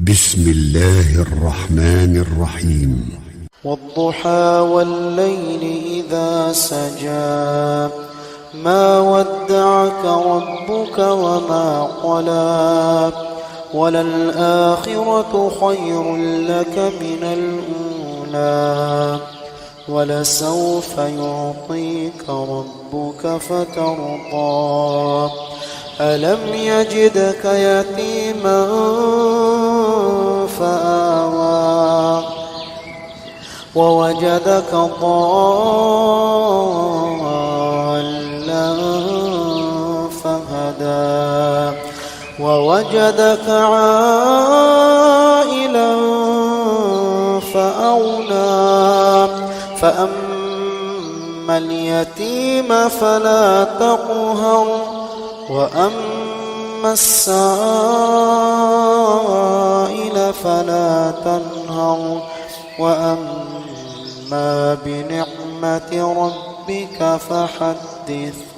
بسم الله الرحمن الرحيم. والضحى والليل إذا سجى ما ودعك ربك وما قلى وللآخرة خير لك من الأولى ولسوف يعطيك ربك فترضى ألم يجدك يتيما فآوى ووجدك ضالا فهدى ووجدك عائلا فأغنى فأما اليتيم فلا تقهر وأما السائل فلا تنهر وأما بنعمة ربك فحدث.